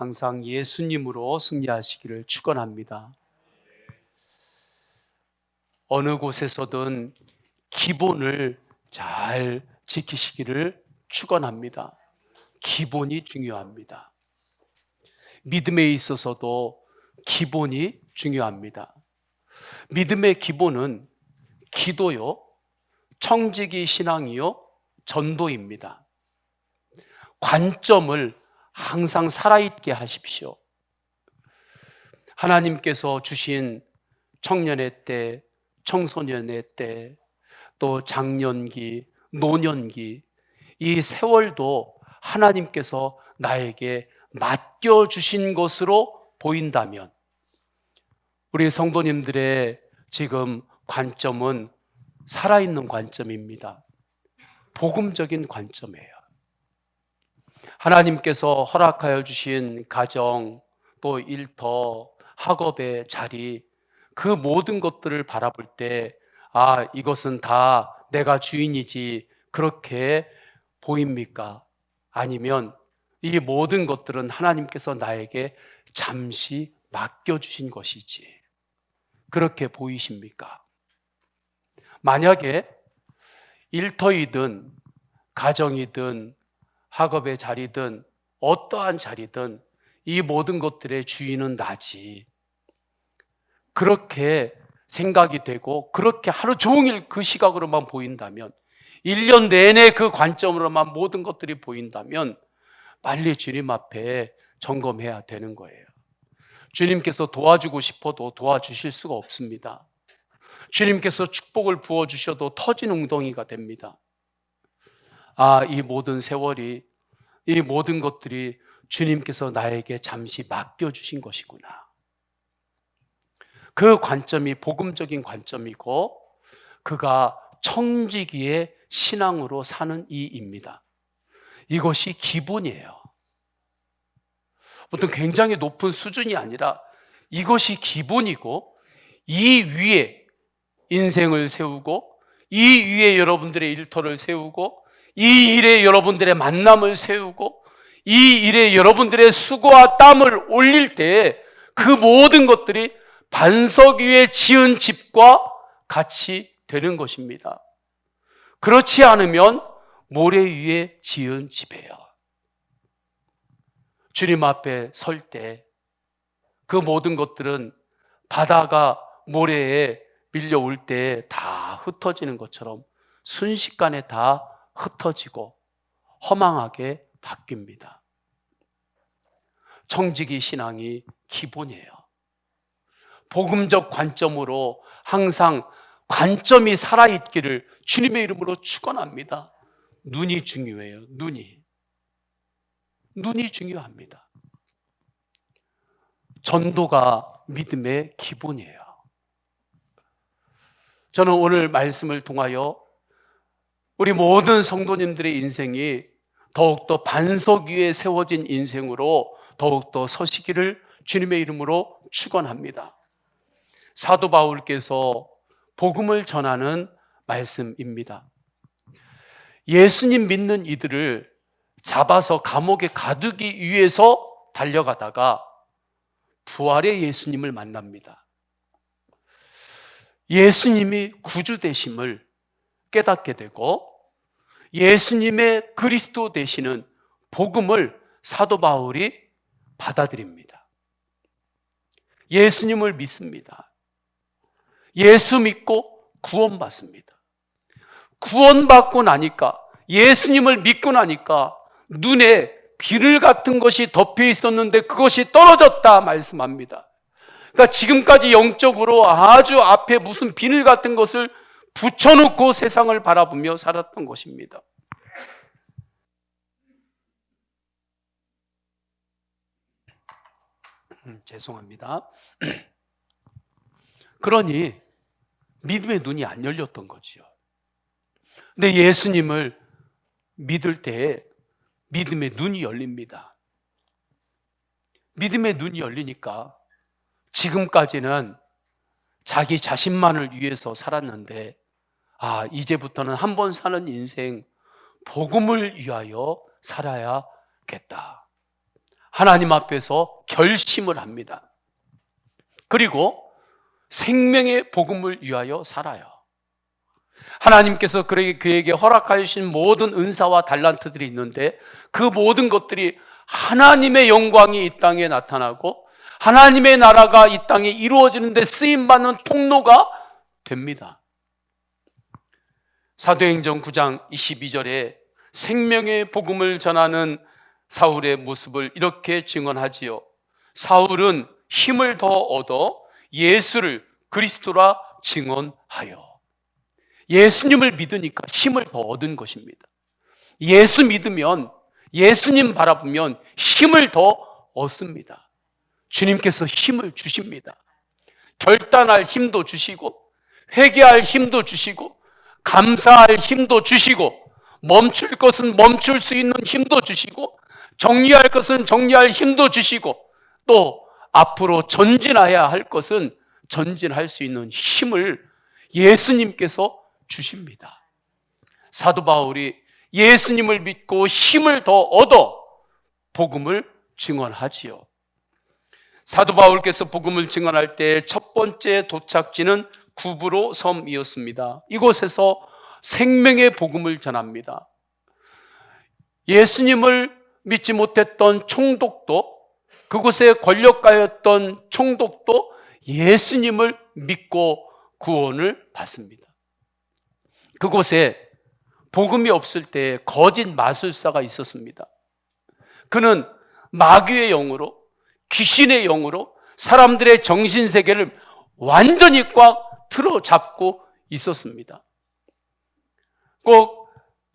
항상 예수님으로 승리하시기를 축원합니다. 어느 곳에서든 기본을 잘 지키시기를 축원합니다. 기본이 중요합니다. 믿음에 있어서도 기본이 중요합니다. 믿음의 기본은 기도요, 청지기 신앙이요, 전도입니다. 관점을 항상 살아있게 하십시오. 하나님께서 주신 청년의 때, 청소년의 때, 또 장년기, 노년기, 이 세월도 하나님께서 나에게 맡겨주신 것으로 보인다면 우리 성도님들의 지금 관점은 살아있는 관점입니다. 복음적인 관점이에요. 하나님께서 허락하여 주신 가정, 또 일터, 학업의 자리, 그 모든 것들을 바라볼 때 이것은 다 내가 주인이지 그렇게 보입니까? 아니면 이 모든 것들은 하나님께서 나에게 잠시 맡겨주신 것이지 그렇게 보이십니까? 만약에 일터이든 가정이든 학업의 자리든 어떠한 자리든 이 모든 것들의 주인은 나지 그렇게 생각이 되고 그렇게 하루 종일 그 시각으로만 보인다면 1년 내내 그 관점으로만 모든 것들이 보인다면 빨리 주님 앞에 점검해야 되는 거예요. 주님께서 도와주고 싶어도 도와주실 수가 없습니다. 주님께서 축복을 부어주셔도 터진 웅덩이가 됩니다. 이 모든 세월이, 이 모든 것들이 주님께서 나에게 잠시 맡겨주신 것이구나. 그 관점이 복음적인 관점이고 그가 청지기의 신앙으로 사는 이입니다. 이것이 기본이에요. 어떤 굉장히 높은 수준이 아니라 이것이 기본이고 이 위에 인생을 세우고 이 위에 여러분들의 일터를 세우고 이 일에 여러분들의 만남을 세우고 이 일에 여러분들의 수고와 땀을 올릴 때 그 모든 것들이 반석 위에 지은 집과 같이 되는 것입니다. 그렇지 않으면 모래 위에 지은 집이에요. 주님 앞에 설 때 그 모든 것들은 바다가 모래에 밀려올 때 다 흩어지는 것처럼 순식간에 다 흩어지고 허망하게 바뀝니다. 청지기 신앙이 기본이에요. 복음적 관점으로 항상 관점이 살아있기를 주님의 이름으로 축원합니다. 눈이 중요해요. 눈이 중요합니다. 전도가 믿음의 기본이에요. 저는 오늘 말씀을 통하여 우리 모든 성도님들의 인생이 더욱더 반석 위에 세워진 인생으로 더욱더 서시기를 주님의 이름으로 축원합니다. 사도 바울께서 복음을 전하는 말씀입니다. 예수님 믿는 이들을 잡아서 감옥에 가두기 위해서 달려가다가 부활의 예수님을 만납니다. 예수님이 구주 되심을 깨닫게 되고 예수님의 그리스도 되시는 복음을 사도 바울이 받아들입니다. 예수님을 믿습니다. 예수 믿고 구원받습니다. 구원받고 나니까 예수님을 믿고 나니까 눈에 비늘 같은 것이 덮여 있었는데 그것이 떨어졌다 말씀합니다. 그러니까 지금까지 영적으로 아주 앞에 무슨 비늘 같은 것을 붙여놓고 세상을 바라보며 살았던 것입니다. 죄송합니다. 그러니 믿음의 눈이 안 열렸던 거지요. 근데 예수님을 믿을 때 믿음의 눈이 열립니다. 믿음의 눈이 열리니까 지금까지는 자기 자신만을 위해서 살았는데 이제부터는 한 번 사는 인생 복음을 위하여 살아야겠다. 하나님 앞에서 결심을 합니다. 그리고 생명의 복음을 위하여 살아요. 하나님께서 그에게 허락하여 주신 모든 은사와 달란트들이 있는데 그 모든 것들이 하나님의 영광이 이 땅에 나타나고 하나님의 나라가 이 땅에 이루어지는 데 쓰임받는 통로가 됩니다. 사도행전 9장 22절에 생명의 복음을 전하는 사울의 모습을 이렇게 증언하지요. 사울은 힘을 더 얻어 예수를 그리스도라 증언하여. 예수님을 믿으니까 힘을 더 얻은 것입니다. 예수 믿으면, 예수님 바라보면 힘을 더 얻습니다. 주님께서 힘을 주십니다. 결단할 힘도 주시고, 회개할 힘도 주시고, 감사할 힘도 주시고, 멈출 것은 멈출 수 있는 힘도 주시고, 정리할 것은 정리할 힘도 주시고, 또 앞으로 전진해야 할 것은 전진할 수 있는 힘을 예수님께서 주십니다. 사도 바울이 예수님을 믿고 힘을 더 얻어 복음을 증언하지요. 사도 바울께서 복음을 증언할 때 첫 번째 도착지는 구브로 섬이었습니다. 이곳에서 생명의 복음을 전합니다. 예수님을 믿지 못했던 총독도, 그곳의 권력가였던 총독도 예수님을 믿고 구원을 받습니다. 그곳에 복음이 없을 때 거짓 마술사가 있었습니다. 그는 마귀의 영으로, 귀신의 영으로 사람들의 정신세계를 완전히 꽉 틀어잡고 있었습니다. 꼭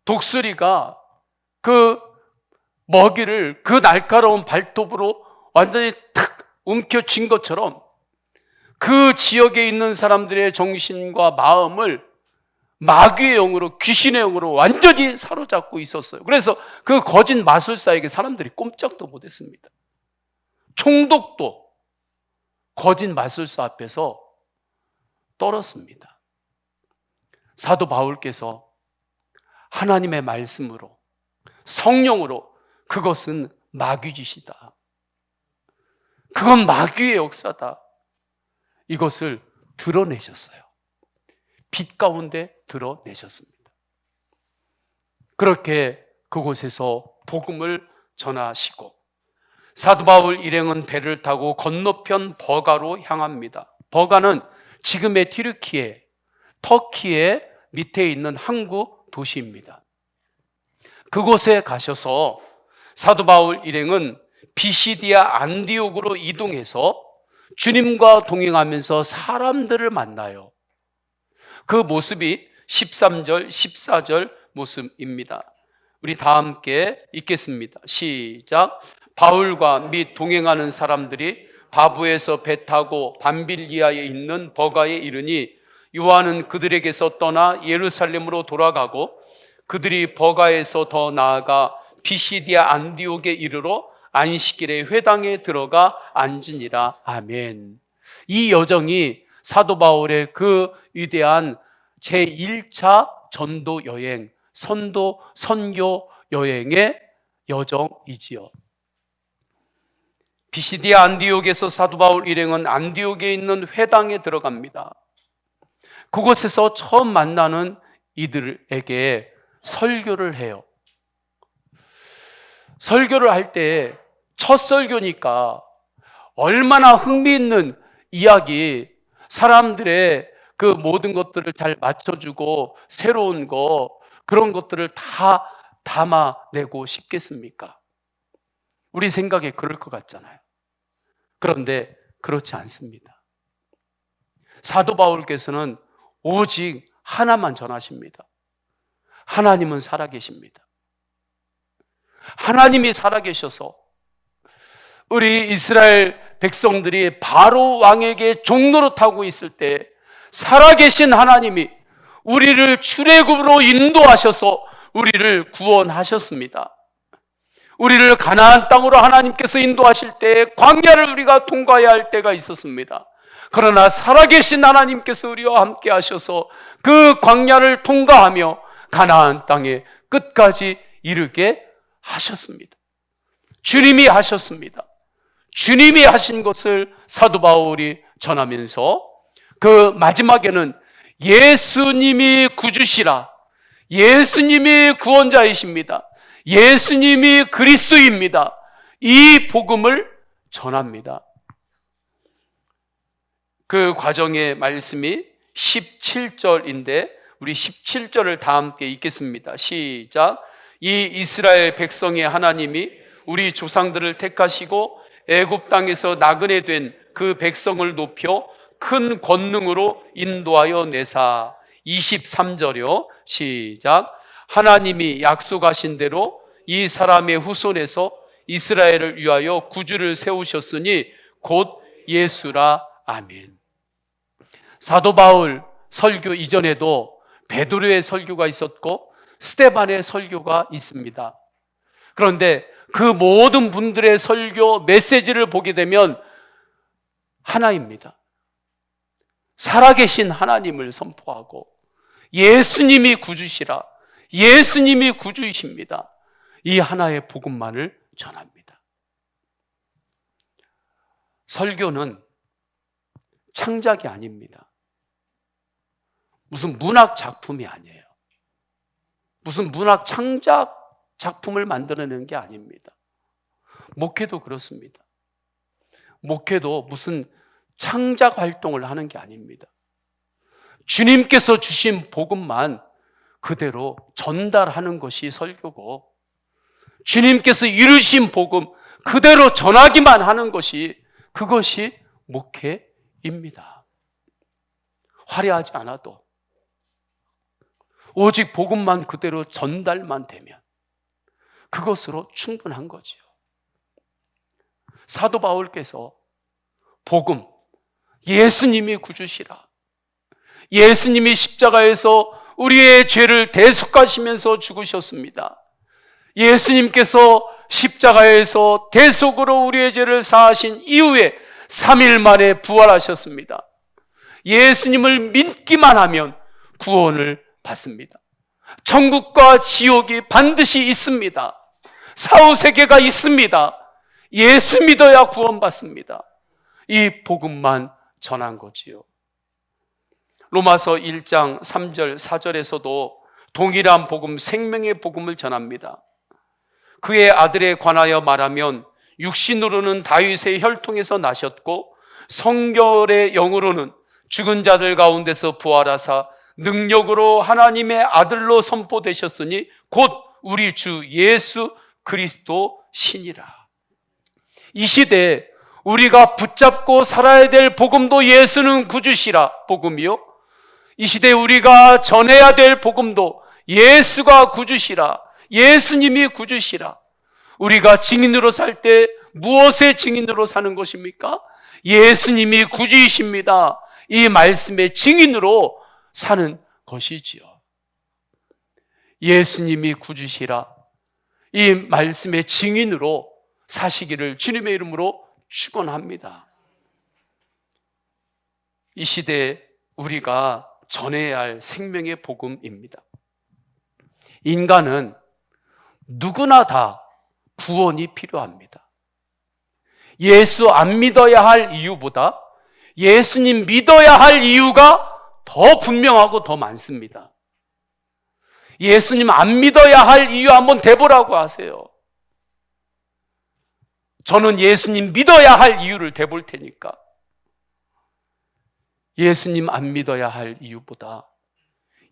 독수리가 그 먹이를 그 날카로운 발톱으로 완전히 탁 움켜쥔 것처럼 그 지역에 있는 사람들의 정신과 마음을 마귀의 영으로, 귀신의 영으로 완전히 사로잡고 있었어요. 그래서 그 거짓 마술사에게 사람들이 꼼짝도 못했습니다. 총독도 거짓 마술사 앞에서 떨었습니다. 사도 바울께서 하나님의 말씀으로, 성령으로 그것은 마귀짓이다, 그건 마귀의 역사다, 이것을 드러내셨어요. 빛 가운데 드러내셨습니다. 그렇게 그곳에서 복음을 전하시고 사도 바울 일행은 배를 타고 건너편 버가로 향합니다. 버가는 지금의 튀르키예, 터키의 밑에 있는 항구 도시입니다. 그곳에 가셔서 사도 바울 일행은 비시디아 안디옥으로 이동해서 주님과 동행하면서 사람들을 만나요. 그 모습이 13절, 14절 모습입니다. 우리 다 함께 읽겠습니다. 시작. 바울과 및 동행하는 사람들이 바부에서 배 타고 밤빌리아에 있는 버가에 이르니 요한은 그들에게서 떠나 예루살렘으로 돌아가고 그들이 버가에서 더 나아가 비시디아 안디옥에 이르러 안식일에 회당에 들어가 앉으니라. 아멘. 이 여정이 사도 바울의 그 위대한 제1차 전도 여행, 선교 여행의 여정이지요. 비시디아 안디옥에서 사도 바울 일행은 안디옥에 있는 회당에 들어갑니다. 그곳에서 처음 만나는 이들에게 설교를 해요. 설교를 할 때 첫 설교니까 얼마나 흥미있는 이야기, 사람들의 그 모든 것들을 잘 맞춰주고 새로운 거, 그런 것들을 다 담아내고 싶겠습니까? 우리 생각에 그럴 것 같잖아요. 그런데 그렇지 않습니다. 사도 바울께서는 오직 하나만 전하십니다. 하나님은 살아계십니다. 하나님이 살아계셔서 우리 이스라엘 백성들이 바로 왕에게 종노릇하고 있을 때 살아계신 하나님이 우리를 출애굽으로 인도하셔서 우리를 구원하셨습니다. 우리를 가나안 땅으로 하나님께서 인도하실 때 광야를 우리가 통과해야 할 때가 있었습니다. 그러나 살아계신 하나님께서 우리와 함께 하셔서 그 광야를 통과하며 가나안 땅의 끝까지 이르게 하셨습니다. 주님이 하셨습니다. 주님이 하신 것을 사도 바울이 전하면서 그 마지막에는 예수님이 구주시라, 예수님이 구원자이십니다, 예수님이 그리스도입니다, 이 복음을 전합니다. 그 과정의 말씀이 17절인데 우리 17절을 다 함께 읽겠습니다. 시작. 이 이스라엘 백성의 하나님이 우리 조상들을 택하시고 애굽 땅에서 나그네 된 그 백성을 높여 큰 권능으로 인도하여 내사. 23절이요. 시작. 하나님이 약속하신 대로 이 사람의 후손에서 이스라엘을 위하여 구주를 세우셨으니 곧 예수라. 아멘. 사도 바울 설교 이전에도 베드로의 설교가 있었고 스데반의 설교가 있습니다. 그런데 그 모든 분들의 설교 메시지를 보게 되면 하나입니다. 살아계신 하나님을 선포하고 예수님이 구주시라, 예수님이 구주이십니다, 이 하나의 복음만을 전합니다. 설교는 창작이 아닙니다. 무슨 문학 작품이 아니에요. 무슨 문학 창작 작품을 만들어내는 게 아닙니다. 목회도 그렇습니다. 목회도 무슨 창작 활동을 하는 게 아닙니다. 주님께서 주신 복음만 그대로 전달하는 것이 설교고, 주님께서 이루신 복음 그대로 전하기만 하는 것이, 그것이 목회입니다. 화려하지 않아도 오직 복음만 그대로 전달만 되면 그것으로 충분한 거지요. 사도 바울께서 복음, 예수님이 구주시라, 예수님이 십자가에서 우리의 죄를 대속하시면서 죽으셨습니다. 예수님께서 십자가에서 대속으로 우리의 죄를 사하신 이후에 3일 만에 부활하셨습니다. 예수님을 믿기만 하면 구원을 받습니다. 천국과 지옥이 반드시 있습니다. 사후세계가 있습니다. 예수 믿어야 구원받습니다. 이 복음만 전한 거지요. 로마서 1장 3절 4절에서도 동일한 복음, 생명의 복음을 전합니다. 그의 아들에 관하여 말하면 육신으로는 다윗의 혈통에서 나셨고 성결의 영으로는 죽은 자들 가운데서 부활하사 능력으로 하나님의 아들로 선포되셨으니 곧 우리 주 예수 그리스도 신이라. 이 시대에 우리가 붙잡고 살아야 될 복음도 예수는 구주시라 복음이요, 이 시대에 우리가 전해야 될 복음도 예수가 구주시라, 예수님이 구주시라. 우리가 증인으로 살 때 무엇의 증인으로 사는 것입니까? 예수님이 구주이십니다, 이 말씀의 증인으로 사는 것이지요. 예수님이 구주시라, 이 말씀의 증인으로 사시기를 주님의 이름으로 축원합니다. 이 시대에 우리가 전해야 할 생명의 복음입니다. 인간은 누구나 다 구원이 필요합니다. 예수 안 믿어야 할 이유보다 예수님 믿어야 할 이유가 더 분명하고 더 많습니다. 예수님 안 믿어야 할 이유 한번 대보라고 하세요. 저는 예수님 믿어야 할 이유를 대볼 테니까. 예수님 안 믿어야 할 이유보다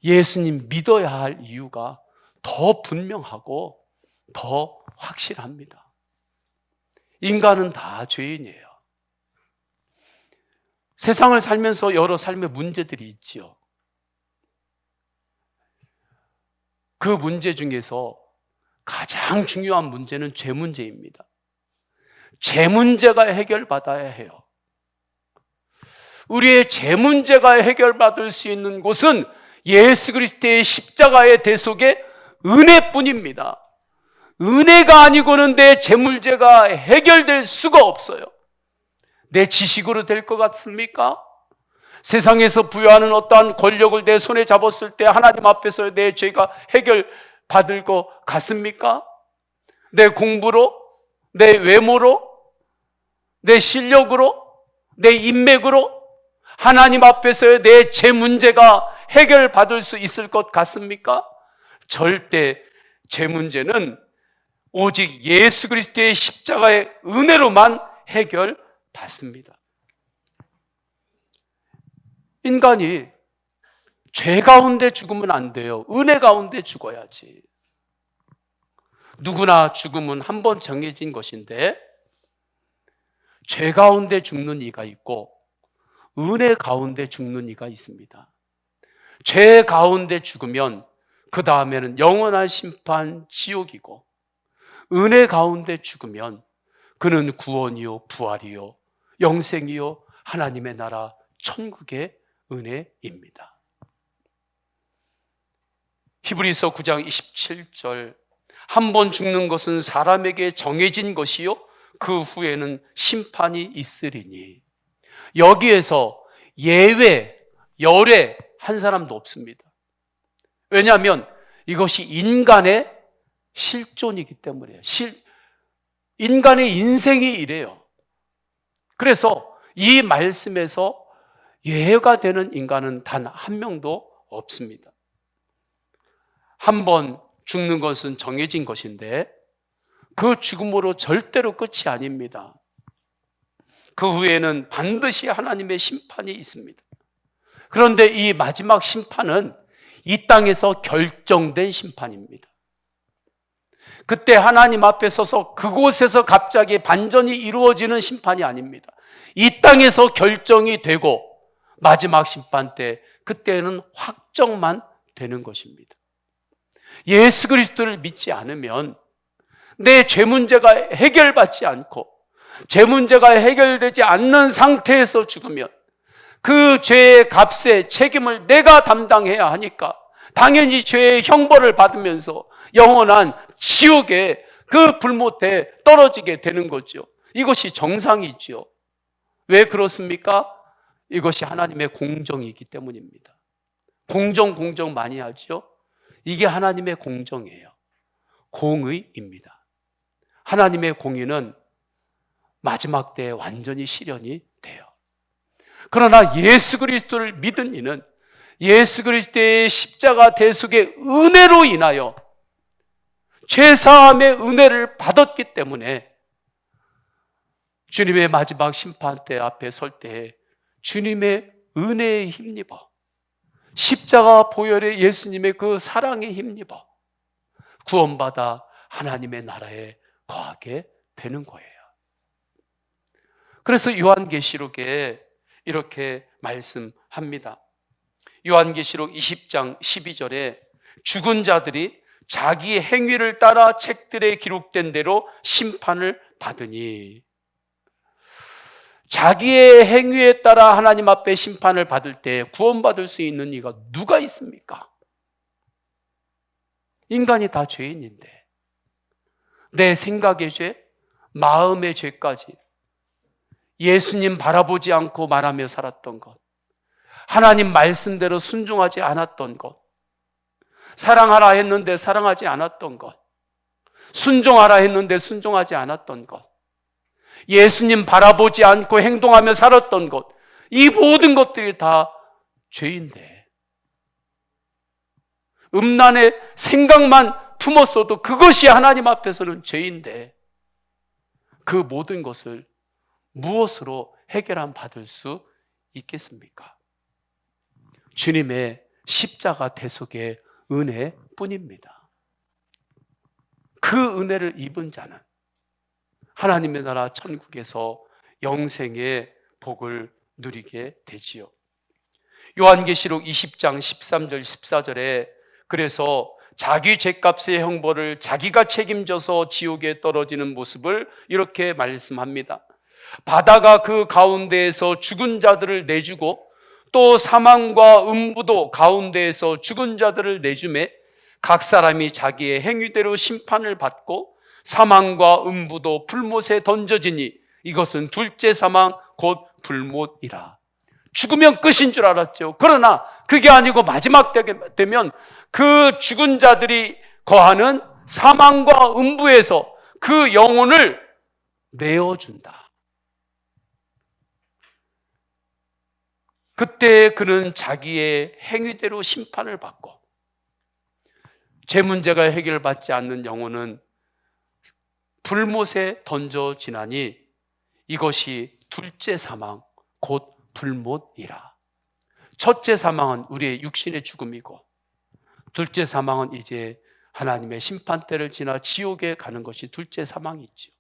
예수님 믿어야 할 이유가 더 분명하고 더 확실합니다. 인간은 다 죄인이에요. 세상을 살면서 여러 삶의 문제들이 있지요. 그 문제 중에서 가장 중요한 문제는 죄 문제입니다. 죄 문제가 해결받아야 해요. 우리의 죄 문제가 해결받을 수 있는 곳은 예수 그리스도의 십자가의 대속의 은혜뿐입니다. 은혜가 아니고는 내 죄 문제가 해결될 수가 없어요. 내 지식으로 될 것 같습니까? 세상에서 부여하는 어떠한 권력을 내 손에 잡았을 때 하나님 앞에서 내 죄가 해결받을 것 같습니까? 내 공부로, 내 외모로, 내 실력으로, 내 인맥으로 하나님 앞에서의 내 제 문제가 해결받을 수 있을 것 같습니까? 절대 제 문제는 오직 예수 그리스도의 십자가의 은혜로만 해결받습니다. 인간이 죄 가운데 죽으면 안 돼요. 은혜 가운데 죽어야지. 누구나 죽음은 한 번 정해진 것인데 죄 가운데 죽는 이가 있고 은혜 가운데 죽는 이가 있습니다. 죄 가운데 죽으면 그 다음에는 영원한 심판 지옥이고, 은혜 가운데 죽으면 그는 구원이요 부활이요 영생이요 하나님의 나라 천국의 은혜입니다. 히브리서 9장 27절, 한 번 죽는 것은 사람에게 정해진 것이요 그 후에는 심판이 있으리니. 여기에서 예외, 열외 한 사람도 없습니다. 왜냐하면 이것이 인간의 실존이기 때문이에요. 인간의 인생이 이래요. 그래서 이 말씀에서 예외가 되는 인간은 단 한 명도 없습니다. 한 번 죽는 것은 정해진 것인데 그 죽음으로 절대로 끝이 아닙니다. 그 후에는 반드시 하나님의 심판이 있습니다. 그런데 이 마지막 심판은 이 땅에서 결정된 심판입니다. 그때 하나님 앞에 서서 그곳에서 갑자기 반전이 이루어지는 심판이 아닙니다. 이 땅에서 결정이 되고 마지막 심판 때 그때는 확정만 되는 것입니다. 예수 그리스도를 믿지 않으면 내 죄 문제가 해결받지 않고 죄 문제가 해결되지 않는 상태에서 죽으면 그 죄의 값의 책임을 내가 담당해야 하니까 당연히 죄의 형벌을 받으면서 영원한 지옥의 그 불못에 떨어지게 되는 거죠. 이것이 정상이죠. 왜 그렇습니까? 이것이 하나님의 공정이기 때문입니다. 공정 많이 하죠. 이게 하나님의 공정이에요. 공의입니다. 하나님의 공의는 마지막 때에 완전히 실현이 돼요. 그러나 예수 그리스도를 믿은 이는 예수 그리스도의 십자가 대속의 은혜로 인하여 죄사함의 은혜를 받았기 때문에 주님의 마지막 심판 때 앞에 설 때 주님의 은혜에 힘입어, 십자가 보혈의 예수님의 그 사랑에 힘입어 구원받아 하나님의 나라에 거하게 되는 거예요. 그래서 요한계시록에 이렇게 말씀합니다. 요한계시록 20장 12절에 죽은 자들이 자기 행위를 따라 책들에 기록된 대로 심판을 받으니, 자기의 행위에 따라 하나님 앞에 심판을 받을 때 구원받을 수 있는 이가 누가 있습니까? 인간이 다 죄인인데 내 생각의 죄, 마음의 죄까지 예수님 바라보지 않고 말하며 살았던 것, 하나님 말씀대로 순종하지 않았던 것, 사랑하라 했는데 사랑하지 않았던 것, 순종하라 했는데 순종하지 않았던 것, 예수님 바라보지 않고 행동하며 살았던 것, 이 모든 것들이 다 죄인데 음란의 생각만 품었어도 그것이 하나님 앞에서는 죄인데 그 모든 것을 무엇으로 해결함 받을 수 있겠습니까? 주님의 십자가 대속의 은혜뿐입니다. 그 은혜를 입은 자는 하나님의 나라 천국에서 영생의 복을 누리게 되지요. 요한계시록 20장 13절 14절에 그래서 자기 죄값의 형벌을 자기가 책임져서 지옥에 떨어지는 모습을 이렇게 말씀합니다. 바다가 그 가운데에서 죽은 자들을 내주고 또 사망과 음부도 가운데에서 죽은 자들을 내주매 각 사람이 자기의 행위대로 심판을 받고 사망과 음부도 불못에 던져지니 이것은 둘째 사망 곧 불못이라. 죽으면 끝인 줄 알았죠. 그러나 그게 아니고 마지막 때가 되면 그 죽은 자들이 거하는 사망과 음부에서 그 영혼을 내어준다. 그때 그는 자기의 행위대로 심판을 받고, 제 문제가 해결받지 않는 영혼은 불못에 던져지나니 이것이 둘째 사망 곧 불못이라. 첫째 사망은 우리의 육신의 죽음이고, 둘째 사망은 이제 하나님의 심판대를 지나 지옥에 가는 것이 둘째 사망이죠.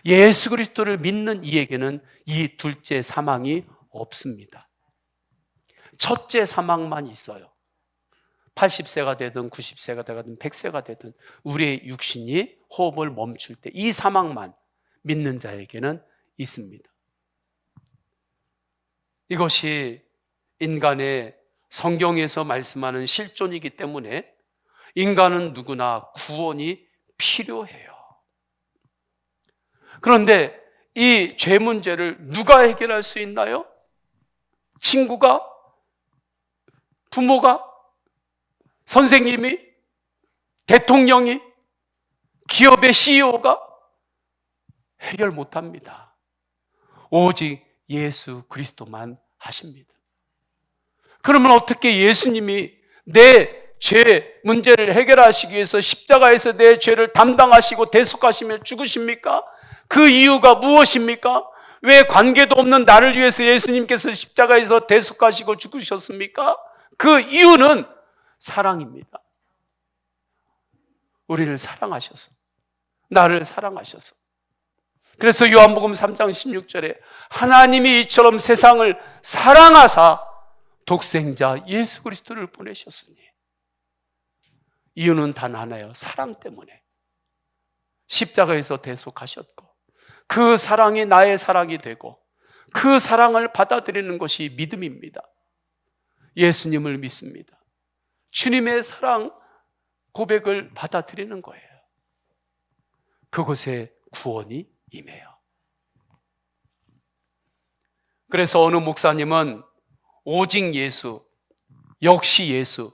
예수 그리스도를 믿는 이에게는 이 둘째 사망이 없습니다. 첫째 사망만 있어요. 80세가 되든 90세가 되든 100세가 되든 우리의 육신이 호흡을 멈출 때 이 사망만 믿는 자에게는 있습니다. 이것이 인간의 성경에서 말씀하는 실존이기 때문에 인간은 누구나 구원이 필요해요. 그런데 이 죄 문제를 누가 해결할 수 있나요? 친구가? 부모가? 선생님이? 대통령이? 기업의 CEO가? 해결 못합니다. 오직 예수 그리스도만 하십니다. 그러면 어떻게 예수님이 내 죄 문제를 해결하시기 위해서 십자가에서 내 죄를 담당하시고 대속하시며 죽으십니까? 그 이유가 무엇입니까? 왜 관계도 없는 나를 위해서 예수님께서 십자가에서 대속하시고 죽으셨습니까? 그 이유는 사랑입니다. 우리를 사랑하셔서, 나를 사랑하셔서. 그래서 요한복음 3장 16절에 하나님이 이처럼 세상을 사랑하사 독생자 예수 그리스도를 보내셨으니, 이유는 단 하나예요. 사랑 때문에. 십자가에서 대속하셨고, 그 사랑이 나의 사랑이 되고, 그 사랑을 받아들이는 것이 믿음입니다. 예수님을 믿습니다. 주님의 사랑 고백을 받아들이는 거예요. 그곳에 구원이 임해요. 그래서 어느 목사님은 오직 예수, 역시 예수,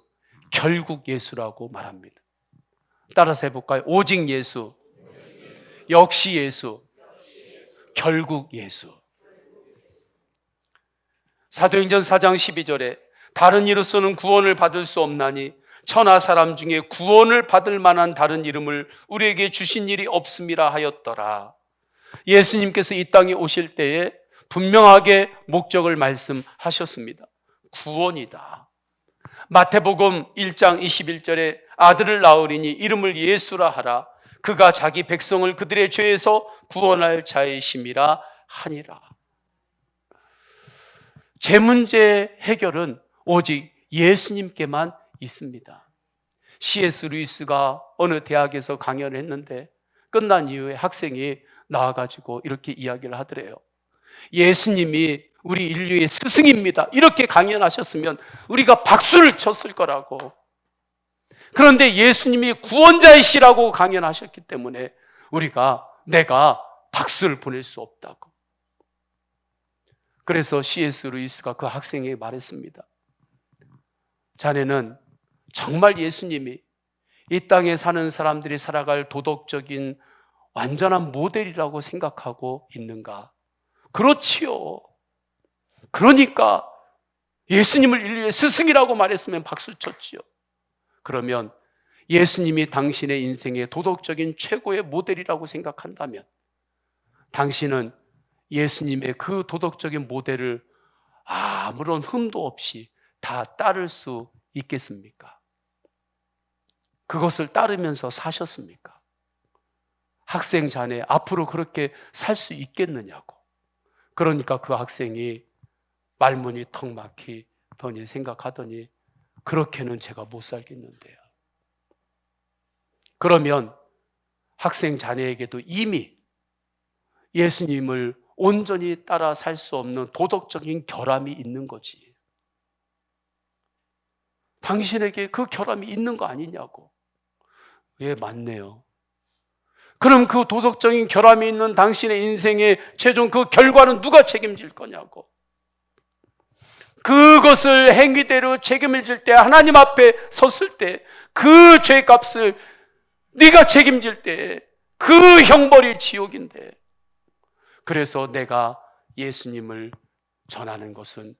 결국 예수라고 말합니다. 따라서 해볼까요? 오직 예수, 역시 예수, 결국 예수. 사도행전 4장 12절에 다른 이로서는 구원을 받을 수 없나니 천하 사람 중에 구원을 받을 만한 다른 이름을 우리에게 주신 일이 없음이라 하였더라. 예수님께서 이 땅에 오실 때에 분명하게 목적을 말씀하셨습니다. 구원이다. 마태복음 1장 21절에 아들을 낳으리니 이름을 예수라 하라. 그가 자기 백성을 그들의 죄에서 구원할 자이심이라 하니라. 죄 문제 해결은 오직 예수님께만 있습니다. C.S. 루이스가 어느 대학에서 강연을 했는데 끝난 이후에 학생이 나와가지고 이렇게 이야기를 하더래요. 예수님이 우리 인류의 스승입니다. 이렇게 강연하셨으면 우리가 박수를 쳤을 거라고. 그런데 예수님이 구원자이시라고 강연하셨기 때문에 내가 박수를 보낼 수 없다고. 그래서 C.S. 루이스가 그 학생에게 말했습니다. 자네는 정말 예수님이 이 땅에 사는 사람들이 살아갈 도덕적인 완전한 모델이라고 생각하고 있는가? 그렇지요. 그러니까 예수님을 인류의 스승이라고 말했으면 박수 쳤지요. 그러면 예수님이 당신의 인생의 도덕적인 최고의 모델이라고 생각한다면 당신은 예수님의 그 도덕적인 모델을 아무런 흠도 없이 다 따를 수 있겠습니까? 그것을 따르면서 사셨습니까? 학생 자네 앞으로 그렇게 살 수 있겠느냐고. 그러니까 그 학생이 말문이 턱 막히더니 생각하더니 그렇게는 제가 못 살겠는데요. 그러면 학생 자네에게도 이미 예수님을 온전히 따라 살 수 없는 도덕적인 결함이 있는 거지. 당신에게 그 결함이 있는 거 아니냐고. 예, 맞네요. 그럼 그 도덕적인 결함이 있는 당신의 인생의 최종 그 결과는 누가 책임질 거냐고. 그것을 행위대로 책임을 질 때, 하나님 앞에 섰을 때 그 죄값을 네가 책임질 때 그 형벌이 지옥인데 그래서 내가 예수님을 전하는 것은,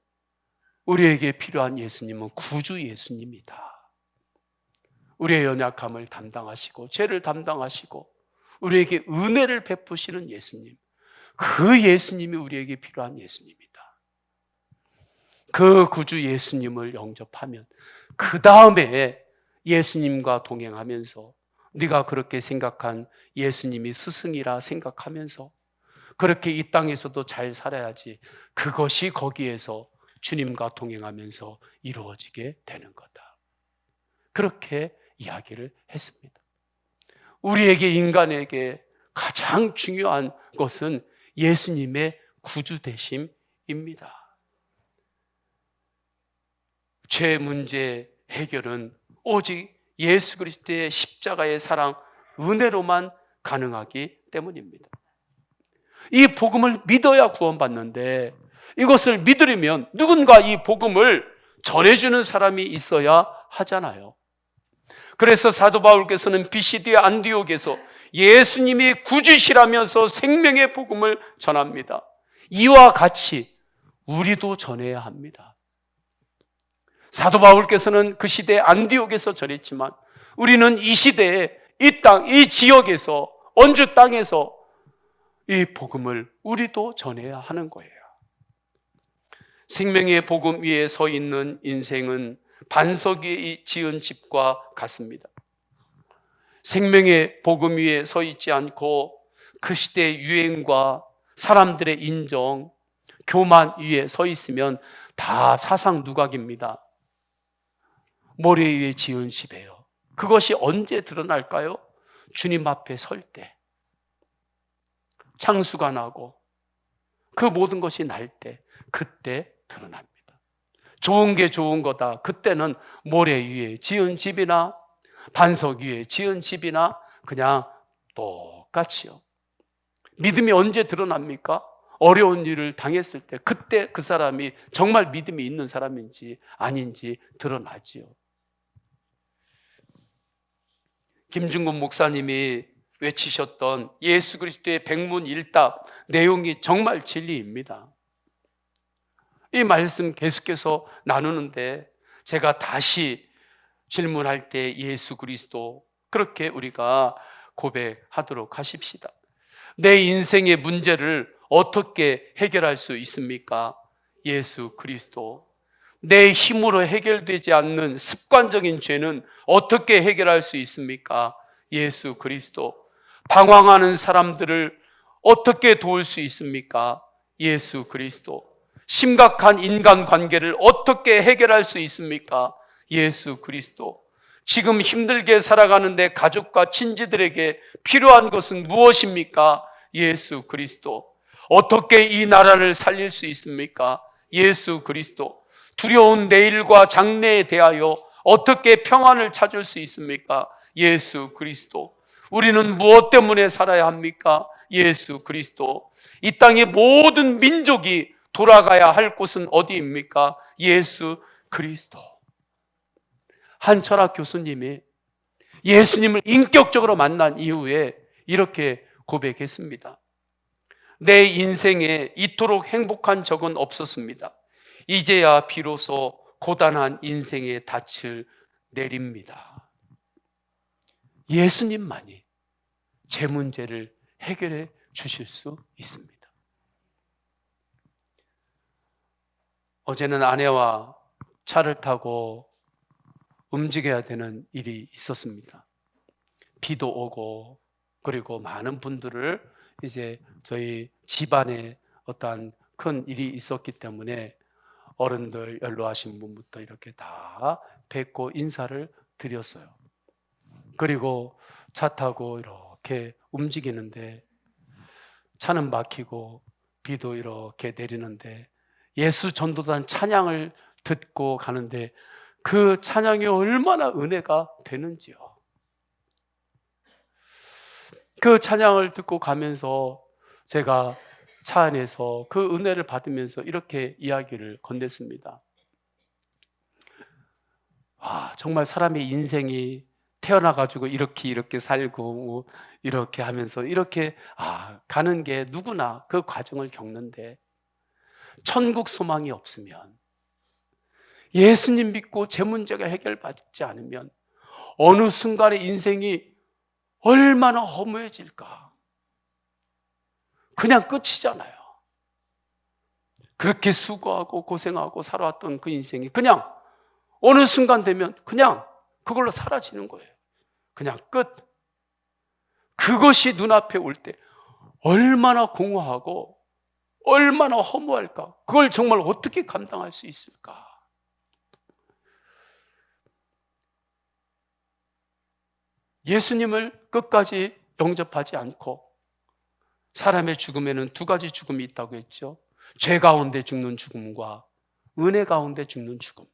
우리에게 필요한 예수님은 구주 예수님이다. 우리의 연약함을 담당하시고 죄를 담당하시고 우리에게 은혜를 베푸시는 예수님, 그 예수님이 우리에게 필요한 예수님이다. 그 구주 예수님을 영접하면 그 다음에 예수님과 동행하면서, 네가 그렇게 생각한 예수님이 스승이라 생각하면서 그렇게 이 땅에서도 잘 살아야지, 그것이 거기에서 주님과 동행하면서 이루어지게 되는 거다. 그렇게 이야기를 했습니다. 우리에게, 인간에게 가장 중요한 것은 예수님의 구주되심입니다. 죄 문제 해결은 오직 예수 그리스도의 십자가의 사랑, 은혜로만 가능하기 때문입니다. 이 복음을 믿어야 구원받는데, 이것을 믿으려면 누군가 이 복음을 전해주는 사람이 있어야 하잖아요. 그래서 사도 바울께서는 비시디아 안디옥에서 예수님이 구주시라면서 생명의 복음을 전합니다. 이와 같이 우리도 전해야 합니다. 사도 바울께서는 그 시대 안디옥에서 전했지만 우리는 이 시대에, 이 땅, 이 지역에서, 원주 땅에서 이 복음을 우리도 전해야 하는 거예요. 생명의 복음 위에 서 있는 인생은 반석 위에 지은 집과 같습니다. 생명의 복음 위에 서 있지 않고 그 시대의 유행과 사람들의 인정, 교만 위에 서 있으면 다 사상 누각입니다. 모래 위에 지은 집이에요. 그것이 언제 드러날까요? 주님 앞에 설 때, 창수가 나고 그 모든 것이 날 때, 그때 드러납니다. 좋은 게 좋은 거다. 그때는 모래 위에 지은 집이나 반석 위에 지은 집이나 그냥 똑같이요. 믿음이 언제 드러납니까? 어려운 일을 당했을 때, 그때 그 사람이 정말 믿음이 있는 사람인지 아닌지 드러나지요. 김중곤 목사님이 외치셨던 예수 그리스도의 백문일답 내용이 정말 진리입니다. 이 말씀 계속해서 나누는데 제가 다시 질문할 때 예수 그리스도, 그렇게 우리가 고백하도록 하십시다. 내 인생의 문제를 어떻게 해결할 수 있습니까? 예수 그리스도. 내 힘으로 해결되지 않는 습관적인 죄는 어떻게 해결할 수 있습니까? 예수 그리스도. 방황하는 사람들을 어떻게 도울 수 있습니까? 예수 그리스도. 심각한 인간관계를 어떻게 해결할 수 있습니까? 예수 그리스도. 지금 힘들게 살아가는데 가족과 친지들에게 필요한 것은 무엇입니까? 예수 그리스도. 어떻게 이 나라를 살릴 수 있습니까? 예수 그리스도. 두려운 내일과 장래에 대하여 어떻게 평안을 찾을 수 있습니까? 예수 그리스도. 우리는 무엇 때문에 살아야 합니까? 예수 그리스도. 이 땅의 모든 민족이 돌아가야 할 곳은 어디입니까? 예수 그리스도. 한 철학 교수님이 예수님을 인격적으로 만난 이후에 이렇게 고백했습니다. 내 인생에 이토록 행복한 적은 없었습니다. 이제야 비로소 고단한 인생의 닻을 내립니다. 예수님만이 제 문제를 해결해 주실 수 있습니다. 어제는 아내와 차를 타고 움직여야 되는 일이 있었습니다. 비도 오고, 그리고 많은 분들을 이제 저희 집안에 어떠한 큰 일이 있었기 때문에 어른들, 연로하신 분부터 이렇게 다 뵙고 인사를 드렸어요. 그리고 차 타고 이렇게 움직이는데 차는 막히고 비도 이렇게 내리는데 예수 전도단 찬양을 듣고 가는데 그 찬양이 얼마나 은혜가 되는지요. 그 찬양을 듣고 가면서 제가 차 안에서 그 은혜를 받으면서 이렇게 이야기를 건넸습니다. 정말 사람의 인생이 태어나가지고 이렇게 살고 뭐 이렇게 하면서 이렇게 가는 게 누구나 그 과정을 겪는데, 천국 소망이 없으면, 예수님 믿고 제 문제가 해결받지 않으면 어느 순간에 인생이 얼마나 허무해질까. 그냥 끝이잖아요. 그렇게 수고하고 고생하고 살아왔던 그 인생이 그냥 어느 순간 되면 그냥 그걸로 사라지는 거예요. 그냥 끝. 그것이 눈앞에 올 때 얼마나 공허하고 얼마나 허무할까. 그걸 정말 어떻게 감당할 수 있을까. 예수님을 끝까지 영접하지 않고, 사람의 죽음에는 두 가지 죽음이 있다고 했죠. 죄 가운데 죽는 죽음과 은혜 가운데 죽는 죽음.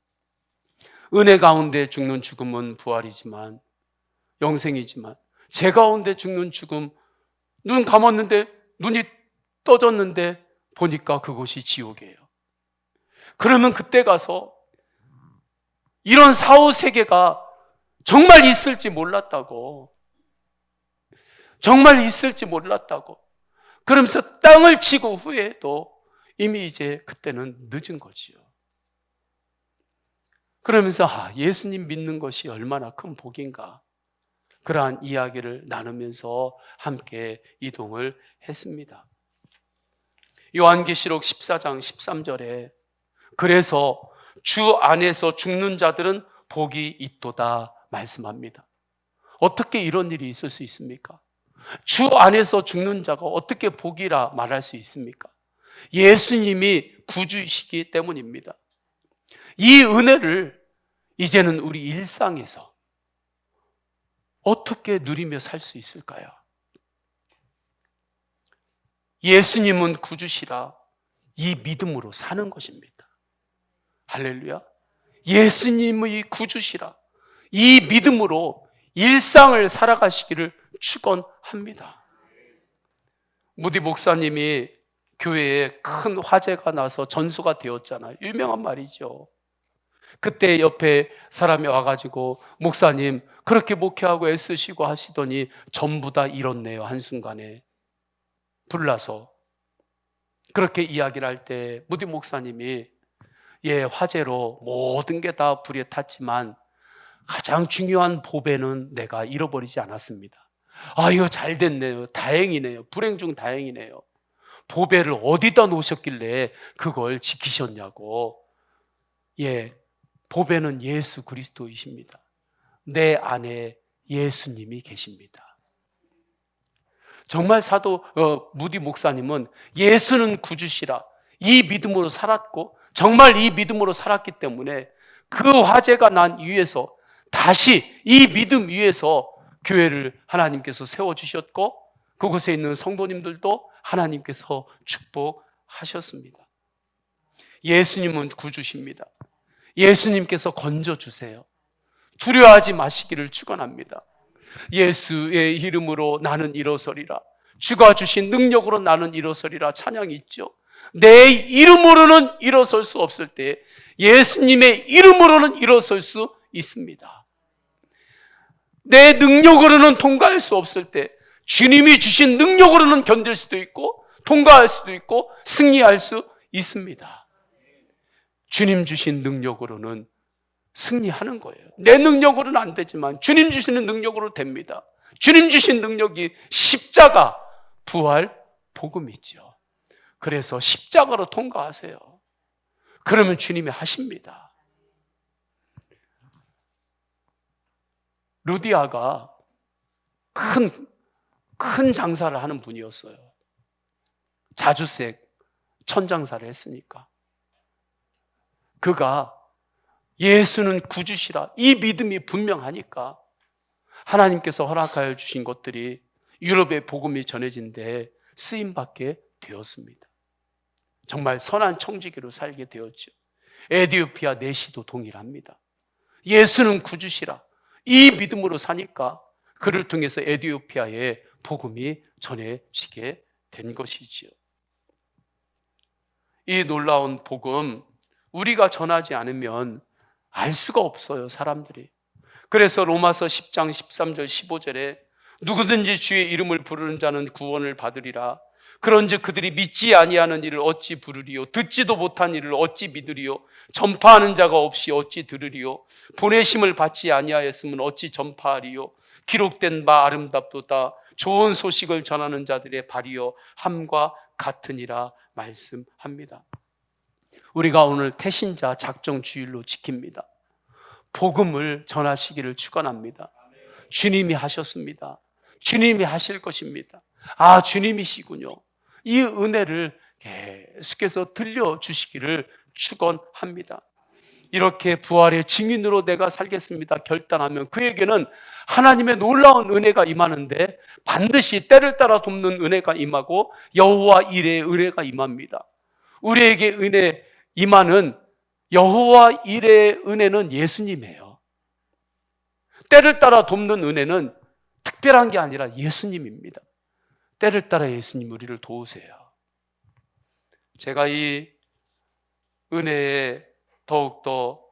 은혜 가운데 죽는 죽음은 부활이지만, 영생이지만, 죄 가운데 죽는 죽음, 눈 감았는데 눈이 떠졌는데 보니까 그곳이 지옥이에요. 그러면 그때 가서 이런 사후세계가 정말 있을지 몰랐다고, 정말 있을지 몰랐다고 그러면서 땅을 치고 후회해도 이미 이제 그때는 늦은 거지요. 그러면서 예수님 믿는 것이 얼마나 큰 복인가, 그러한 이야기를 나누면서 함께 이동을 했습니다. 요한계시록 14장 13절에 그래서 주 안에서 죽는 자들은 복이 있도다 말씀합니다. 어떻게 이런 일이 있을 수 있습니까? 주 안에서 죽는 자가 어떻게 복이라 말할 수 있습니까? 예수님이 구주이시기 때문입니다. 이 은혜를 이제는 우리 일상에서 어떻게 누리며 살 수 있을까요? 예수님은 구주시라, 이 믿음으로 사는 것입니다. 할렐루야. 예수님의 구주시라, 이 믿음으로 일상을 살아가시기를 축원합니다. 무디 목사님이 교회에 큰 화재가 나서 전수가 되었잖아요. 유명한 말이죠. 그때 옆에 사람이 와가지고 목사님 그렇게 목회하고 애쓰시고 하시더니 전부 다 잃었네요. 한순간에 불나서. 그렇게 이야기를 할 때 무디 목사님이 화재로 모든 게 다 불에 탔지만 가장 중요한 보배는 내가 잃어버리지 않았습니다. 이거 잘 됐네요. 다행이네요. 불행 중 다행이네요. 보배를 어디다 놓으셨길래 그걸 지키셨냐고. 보배는 예수 그리스도이십니다. 내 안에 예수님이 계십니다. 정말 사도 무디 목사님은 예수는 구주시라, 이 믿음으로 살았고, 정말 이 믿음으로 살았기 때문에 그 화재가 난 이유에서 다시 이 믿음 위에서 교회를 하나님께서 세워주셨고, 그곳에 있는 성도님들도 하나님께서 축복하셨습니다. 예수님은 구주십니다. 예수님께서 건져주세요. 두려워하지 마시기를 축원합니다. 예수의 이름으로 나는 일어서리라, 주가 주신 능력으로 나는 일어서리라 찬양이 있죠. 내 이름으로는 일어설 수 없을 때 예수님의 이름으로는 일어설 수 있습니다. 내 능력으로는 통과할 수 없을 때 주님이 주신 능력으로는 견딜 수도 있고 통과할 수도 있고 승리할 수 있습니다. 주님 주신 능력으로는 승리하는 거예요. 내 능력으로는 안 되지만 주님 주시는 능력으로 됩니다. 주님 주신 능력이 십자가, 부활, 복음이죠. 그래서 십자가로 통과하세요. 그러면 주님이 하십니다. 루디아가 큰 장사를 하는 분이었어요. 자주색 천장사를 했으니까. 그가 예수는 구주시라, 이 믿음이 분명하니까 하나님께서 허락하여 주신 것들이 유럽의 복음이 전해진 데 쓰임받게 되었습니다. 정말 선한 청지기로 살게 되었죠. 에티오피아 내시도 동일합니다. 예수는 구주시라, 이 믿음으로 사니까 그를 통해서 에티오피아에 복음이 전해지게 된 것이지요. 이 놀라운 복음, 우리가 전하지 않으면 알 수가 없어요, 사람들이. 그래서 로마서 10장 13절 15절에 누구든지 주의 이름을 부르는 자는 구원을 받으리라. 그런즉 그들이 믿지 아니하는 일을 어찌 부르리요? 듣지도 못한 일을 어찌 믿으리요? 전파하는 자가 없이 어찌 들으리요? 보내심을 받지 아니하였으면 어찌 전파하리요? 기록된 바 아름답도다. 좋은 소식을 전하는 자들의 발이요 함과 같으니라 말씀합니다. 우리가 오늘 태신자 작정 주일로 지킵니다. 복음을 전하시기를 축원합니다. 주님이 하셨습니다. 주님이 하실 것입니다. 아, 주님이시군요. 이 은혜를 계속해서 들려주시기를 축원합니다. 이렇게 부활의 증인으로 내가 살겠습니다 결단하면 그에게는 하나님의 놀라운 은혜가 임하는데 반드시 때를 따라 돕는 은혜가 임하고 여호와 일의 은혜가 임합니다. 우리에게 은혜 임하는 여호와 일의 은혜는 예수님이에요. 때를 따라 돕는 은혜는 특별한 게 아니라 예수님입니다. 때를 따라 예수님 우리를 도우세요. 제가 이 은혜에 더욱더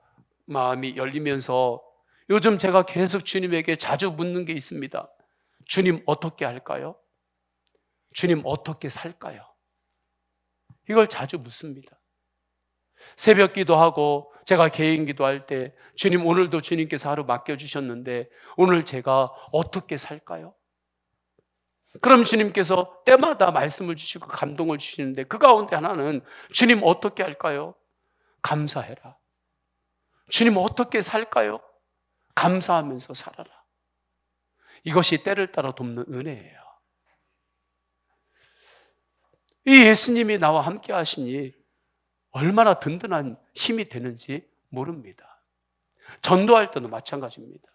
마음이 열리면서 요즘 제가 계속 주님에게 자주 묻는 게 있습니다. 주님 어떻게 할까요? 주님 어떻게 살까요? 이걸 자주 묻습니다. 새벽 기도하고 제가 개인 기도할 때 주님 오늘도 주님께서 하루 맡겨주셨는데 오늘 제가 어떻게 살까요? 그럼 주님께서 때마다 말씀을 주시고 감동을 주시는데 그 가운데 하나는 주님 어떻게 할까요? 감사해라. 주님 어떻게 살까요? 감사하면서 살아라. 이것이 때를 따라 돕는 은혜예요. 이 예수님이 나와 함께 하시니 얼마나 든든한 힘이 되는지 모릅니다. 전도할 때도 마찬가지입니다.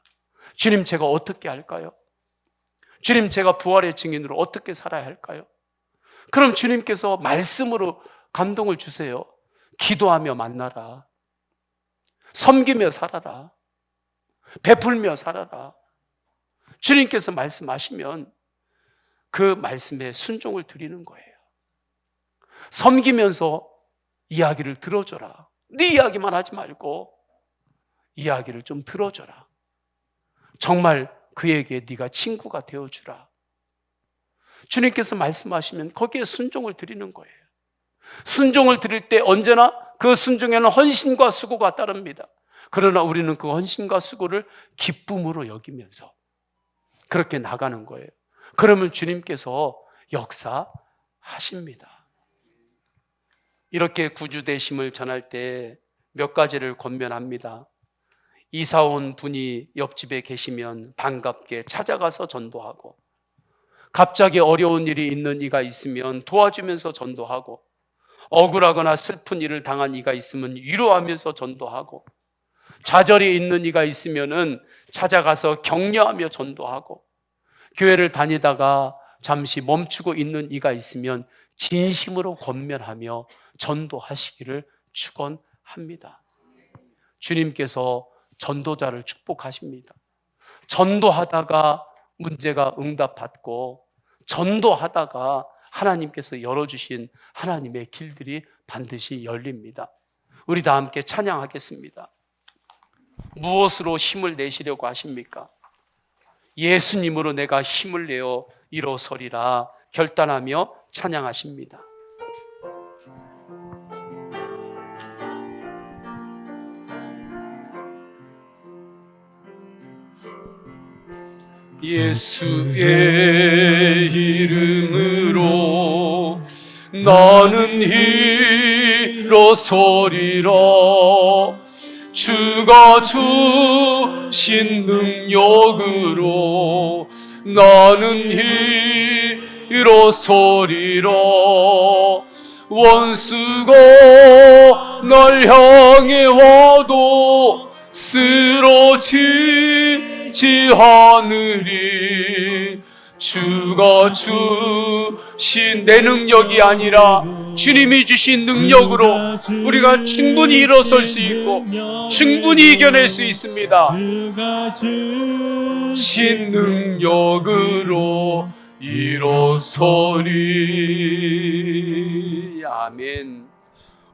주님 제가 어떻게 할까요? 주님 제가 부활의 증인으로 어떻게 살아야 할까요? 그럼 주님께서 말씀으로 감동을 주세요. 기도하며 만나라. 섬기며 살아라. 베풀며 살아라. 주님께서 말씀하시면 그 말씀에 순종을 드리는 거예요. 섬기면서 이야기를 들어줘라. 네 이야기만 하지 말고 이야기를 좀 들어줘라. 정말 그에게 네가 친구가 되어주라. 주님께서 말씀하시면 거기에 순종을 드리는 거예요. 순종을 드릴 때 언제나 그 순종에는 헌신과 수고가 따릅니다. 그러나 우리는 그 헌신과 수고를 기쁨으로 여기면서 그렇게 나가는 거예요. 그러면 주님께서 역사하십니다. 이렇게 구주되심을 전할 때 몇 가지를 권면합니다. 이사 온 분이 옆집에 계시면 반갑게 찾아가서 전도하고, 갑자기 어려운 일이 있는 이가 있으면 도와주면서 전도하고, 억울하거나 슬픈 일을 당한 이가 있으면 위로하면서 전도하고, 좌절이 있는 이가 있으면 찾아가서 격려하며 전도하고, 교회를 다니다가 잠시 멈추고 있는 이가 있으면 진심으로 권면하며 전도하시기를 축원합니다. 주님께서 전도자를 축복하십니다. 전도하다가 문제가 응답받고, 전도하다가 하나님께서 열어주신 하나님의 길들이 반드시 열립니다. 우리 다 함께 찬양하겠습니다. 무엇으로 힘을 내시려고 하십니까? 예수님으로 내가 힘을 내어 일어서리라 결단하며 찬양하십니다. 예수의 이름으로 나는 일어서리라. 주가 주신 능력으로 나는 일어서리라. 원수가 날 향해 와도 쓰러지지 않으리. 주가 주신 내 능력이 아니라 주님이 주신 능력으로 우리가 충분히 일어설 수 있고 충분히 이겨낼 수 있습니다. 주신 능력으로 일어서리. 아멘.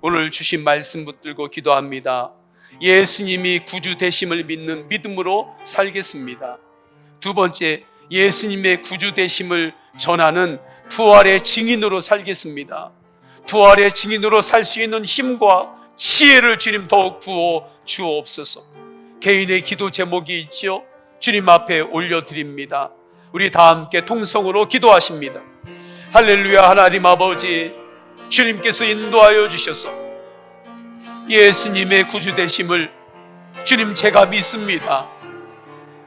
오늘 주신 말씀 붙들고 기도합니다. 예수님이 구주 되심을 믿는 믿음으로 살겠습니다. 두 번째, 예수님의 구주 되심을 전하는 부활의 증인으로 살겠습니다. 부활의 증인으로 살 수 있는 힘과 지혜를 주님 더욱 부어 주옵소서. 개인의 기도 제목이 있죠. 주님 앞에 올려드립니다. 우리 다 함께 통성으로 기도하십니다. 할렐루야. 하나님 아버지, 주님께서 인도하여 주셔서 예수님의 구주 되심을 주님 제가 믿습니다.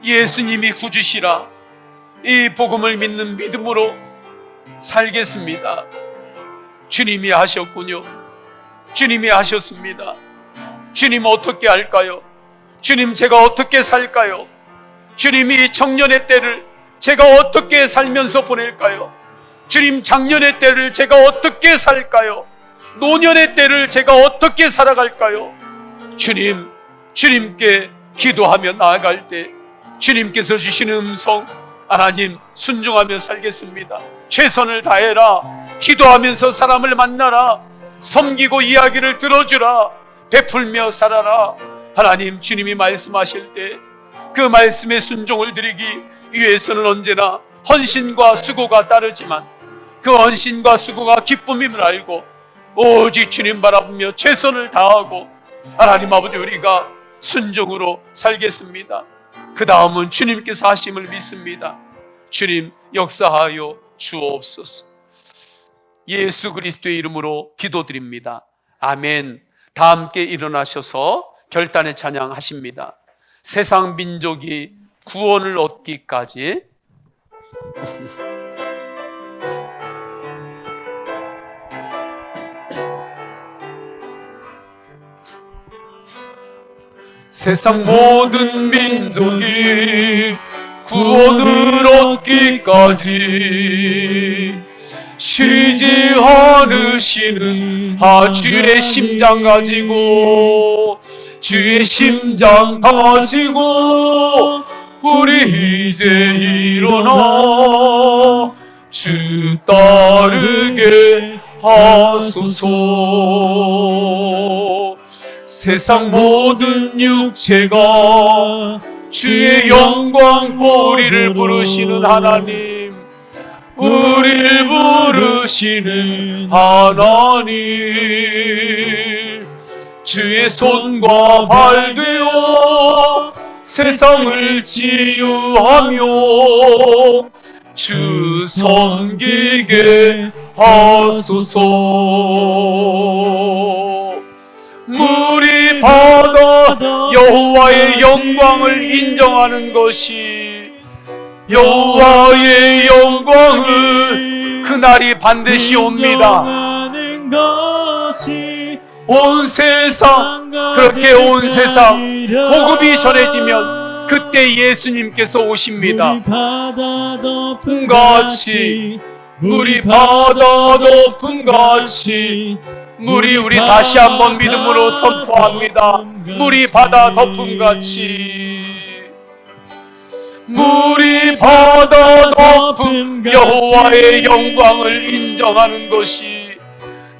예수님이 구주시라. 이 복음을 믿는 믿음으로 살겠습니다. 주님이 하셨군요. 주님이 하셨습니다. 주님 어떻게 할까요? 주님 제가 어떻게 살까요? 주님이 청년의 때를 제가 어떻게 살면서 보낼까요? 주님 장년의 때를 제가 어떻게 살까요? 노년의 때를 제가 어떻게 살아갈까요? 주님, 주님께 기도하며 나아갈 때 주님께서 주시는 음성, 하나님 순종하며 살겠습니다. 최선을 다해라. 기도하면서 사람을 만나라. 섬기고 이야기를 들어주라. 베풀며 살아라. 하나님, 주님이 말씀하실 때 그 말씀에 순종을 드리기 위해서는 언제나 헌신과 수고가 따르지만 그 헌신과 수고가 기쁨임을 알고 오직 주님 바라보며 최선을 다하고 하나님 아버지 우리가 순종으로 살겠습니다. 그 다음은 주님께서 하심을 믿습니다. 주님 역사하여 주옵소서. 예수 그리스도의 이름으로 기도드립니다. 아멘. 다 함께 일어나셔서 결단의 찬양하십니다. 세상 민족이 구원을 얻기까지 세상 모든 민족이 구원을 얻기까지 쉬지 않으시는 주의 심장 가지고 주의 심장 가지고 우리 이제 일어나 주 따르게 하소서. 세상 모든 육체가 주의 영광 보리를 부르시는 하나님, 우리를 부르시는 하나님, 주의 손과 발 되어 세상을 치유하며 주 섬기게 하소서. 물이 바다 여호와의 영광을 인정하는 것이, 여호와의 영광을 그날이 반드시 옵니다. 온 세상, 그렇게 온 세상 복음이 전해지면 그때 예수님께서 오십니다. 같이 물이 바다 덮음같이 물이, 우리 다시 한번 믿음으로 선포합니다. 물이 바다 덮음같이 물이 바다 덮음 여호와의 영광을 인정하는 것이,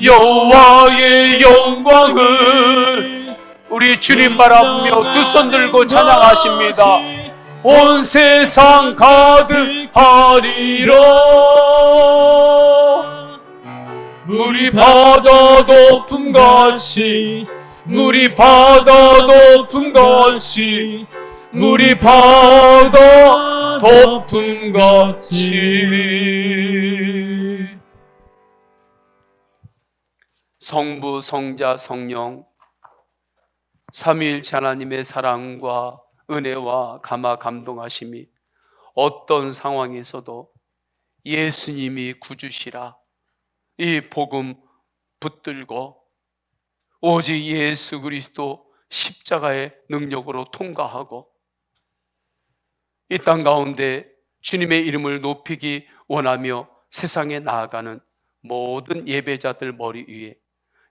여호와의 영광을 우리 주님 바라보며 두 손 들고 찬양하십니다. 온 세상 가득하리라. 물이 바다 덮음같이 물이 바다 덮음같이 물이 바다 덮음같이. 성부, 성자, 성령 삼위일체 하나님의 사랑과 은혜와 감화 감동하심이 어떤 상황에서도 예수님이 구주시라 이 복음 붙들고 오직 예수 그리스도 십자가의 능력으로 통과하고 이 땅 가운데 주님의 이름을 높이기 원하며 세상에 나아가는 모든 예배자들 머리 위에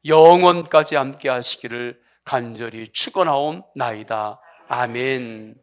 영원까지 함께 하시기를 간절히 축원하옵나이다. 아멘.